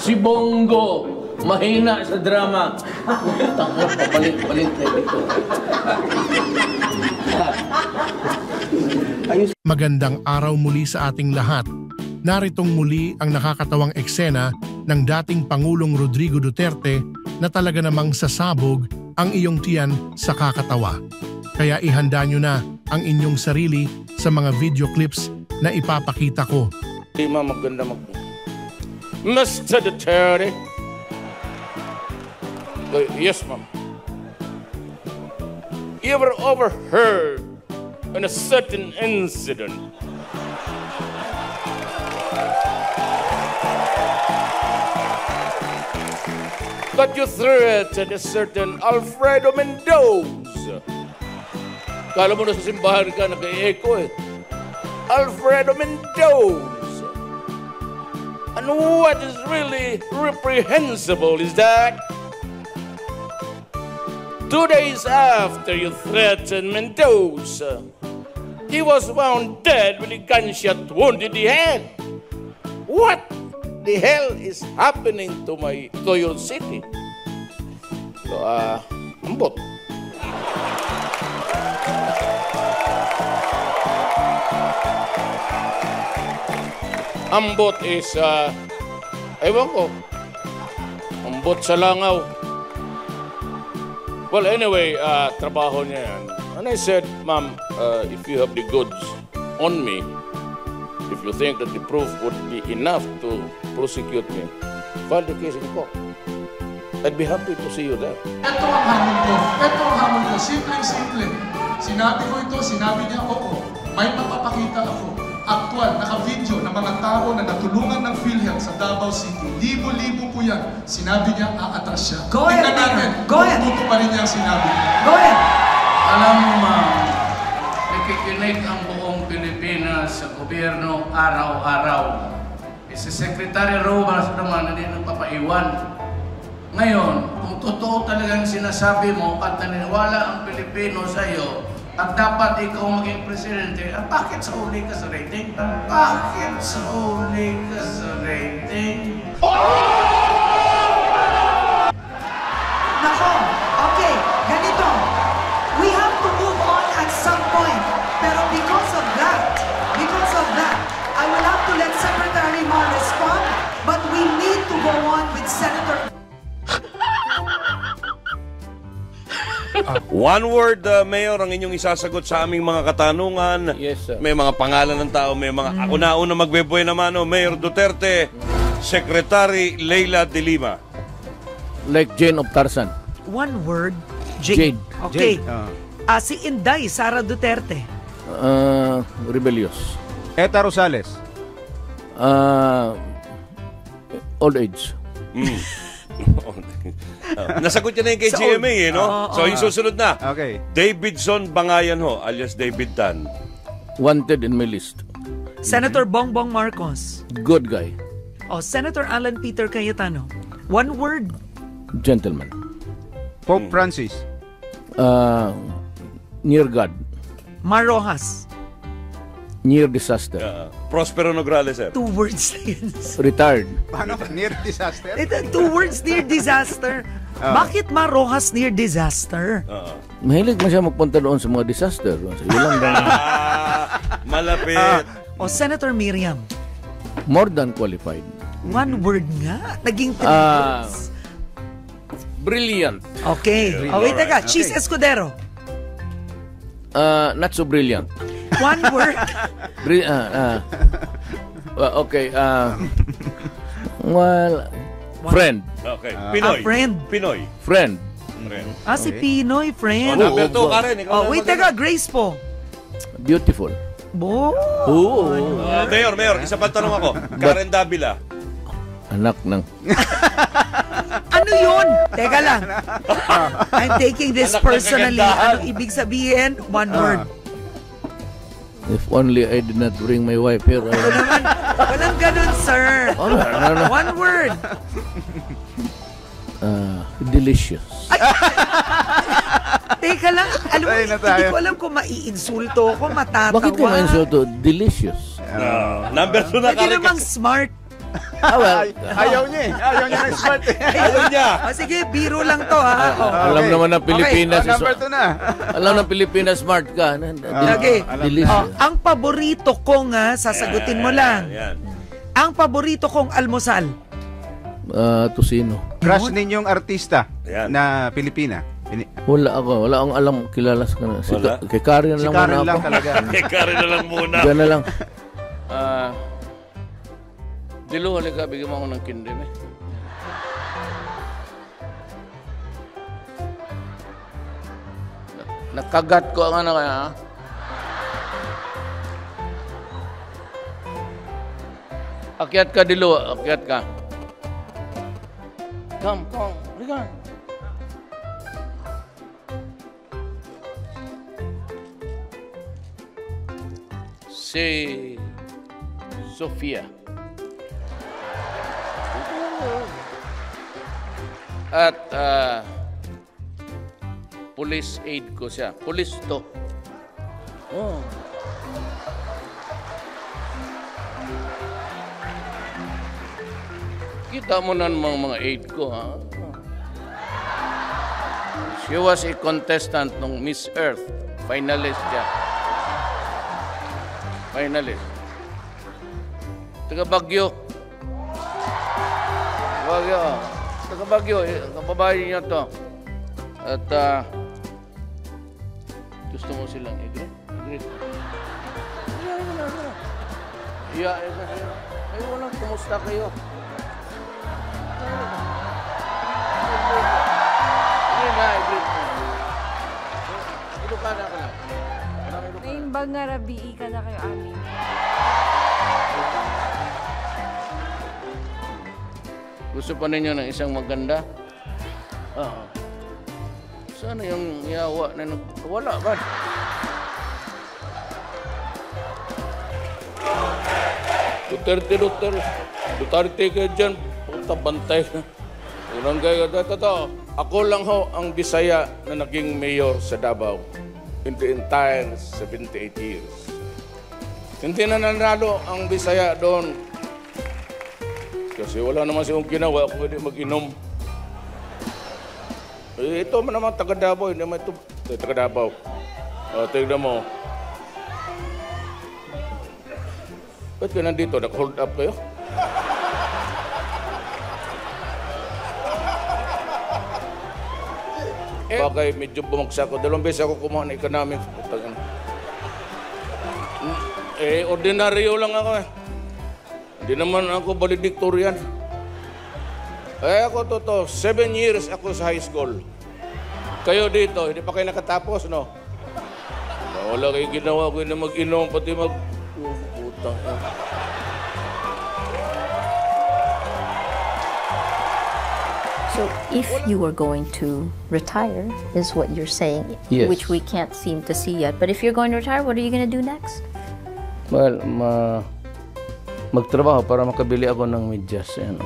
Si Bongo, mahina sa drama. Tanggal, papalit-palit na dito. Magandang araw muli sa ating lahat. Naritong muli ang nakakatawang eksena ng dating Pangulong Rodrigo Duterte na talaga namang sasabog ang iyong tiyan sa kakatawa. Kaya ihanda nyo na ang inyong sarili sa mga video clips na ipapakita ko. Ma'am, maganda Mr. Duterte. Yes, ma'am. You ever overheard on a certain incident that you threatened a certain Alfredo Mendoza? Kala mo na sa simbahan ka, nag-e-echo eh. Alfredo Mendoza. And what is really reprehensible is that 2 days after you threatened Mendoza, he was found dead with a gunshot wound in the head. What the hell is happening to your city? So, ambot. Ambot is, ewan ko, ambot sa langaw. Well, anyway, trabaho niya yan. And I said, ma'am, if you have the goods on me, if you think that the proof would be enough to prosecute me, file the case in court. I'd be happy to see you there. Ito ang hamon ko. Ito ang hamon ko. Simple-simple. Sinabi ko ito, sinabi niya, oo, may mapapakita ako. Aktual, naka-video ng mga tao na natulungan ng PhilHealth sa Davao City. Libo-libo po yan. Sinabi niya, aatras siya. Go ahead, tingnan natin. Go ahead. Tuto pa rin niya ang sinabi. Go ahead. Alam mo, ma'am, nakikinig ang buong Pilipinas sa gobyerno araw-araw. Si Secretary Rojas naman hindi nagpapaiwan. Ngayon, kung totoo talagang sinasabi mo at naniniwala ang Pilipino sa iyo, at dapat ikaw maging presidente, bakit sa uli ka sa rating? Bakit sa uli ka sa rating? Nako, okay, ganito. We have to move on at some point. Pero because of that, I will have to let Secretary Ma respond, but we need to go on with Senator. One word, Mayor, ang inyong isasagot sa aming mga katanungan. Yes, sir. May mga pangalan ng tao, may mga... Ako na una magbebuhay naman, Mayor Duterte, Secretary Leila de Lima. Like Jane of Tarzan. One word, Jade. Okay. Si Inday, Sara Duterte. Rebellious. Eta Rosales. Old age. Nasagot niya na yung kay GMA, no? So, yung susunod na. Okay. Davidson Bangayan ho, alias David Tan. Wanted in my list. Senator Bongbong Marcos. Good guy. Senator Alan Peter Cayetano. One word. Gentleman. Pope Francis. Near God. Mar Rojas. Near disaster. Prospero Nograles, sir. 2 words na yun. Retired. Paano? Near disaster? 2 words, near disaster. Bakit Mar Rojas near disaster? Mahilig mo siya magpunta doon sa mga disaster. Ilang ba? Malapit. Senator Miriam. More than qualified. One word nga. Naging 3 words. Brilliant. Okay. Wait, teka. Cheese Escudero. Not so brilliant. One word. Okay. Well, friend. Okay. Pinoy. Friend. Pinoy. Friend. Si Pinoy, friend. Number 2, Karen. Wait, teka. Grace po. Beautiful. Mayor, isa pa tanong ako. Karen Davila. Anak ng... Ano yun? Teka lang. I'm taking this personally. Ano ibig sabihin? One word. If only I did not bring my wife here. Walang ganun, sir. One word. Delicious. Teka lang, alam mo, hindi ko alam kung maiinsulto ko, matatawa. Bakit ka ma-insulto? Delicious. Number 2 na Pwede namang smart. Ayaw niya eh. Ayaw niya ng smart eh. Ayaw niya. Sige, biro lang to ha. Alam naman ng Pilipinas. Number 2 na. Alam ng Pilipinas, smart ka. Okay. Ang paborito kong sasagutin mo lang. Yan. Ang paborito kong almusal. Tusino. Crush ninyong artista Yan. na Pilipina. Wala akong alam, kilala sa kanila. Wala? Kay Karen Si lang Karen muna lang ako. talaga. Karen na lang muna. Diyan na lang. Dilo, halika, bigyan mo ako ng kindim eh. Nakagat ko ang ano kaya, ha? Akyat ka, Dilo. Akyat ka. Come. Halika. Si Sofia. At police aid ko siya. Police to. Oh. Kita mo na mga aid ko, ha? She was a contestant ng Miss Earth. Finalist siya. Finalist. Taga Baguio. Taga Baguio. Kababae niya to. At gusto mo silang i-greet. Yeah. Ay, walang kumusta kayo? Hindi na, i-greet mo. Ilocana ka lang. Naimbag nga rabii ka na kayo amin. Gusto pa ninyo ng isang maganda? Oo. Sana yung yawa na wala ba? Duterte ka dyan. Puta, bantay ka. Unang kayo. Ako lang ho ang Bisaya na naging mayor sa Davao in the entire 78 years. Hindi na nanalo ang Bisaya doon. Kasi wala naman siyang ginawa, pwede mag-inom. Ito man naman taga Davao, hindi naman ito taga Davao. Tignan mo. Ba't ka nandito? Nag-hold up kayo? Bagay, medyo bumagsak ko. 2 beses ako kumuha ng economics. Ordinaryo lang ako eh. Hindi naman ako valedictorian. Ako 7 years ako sa high school. Kayo dito, hindi pa kayo nakatapos, no? Wala kayo ginawa ko na mag-inom, pati putang. So if you were going to retire, is what you're saying, Yes. which we can't seem to see yet. But if you're going to retire, what are you going to do next? Well, magtrabaho para makabili ako ng medyas. Yan,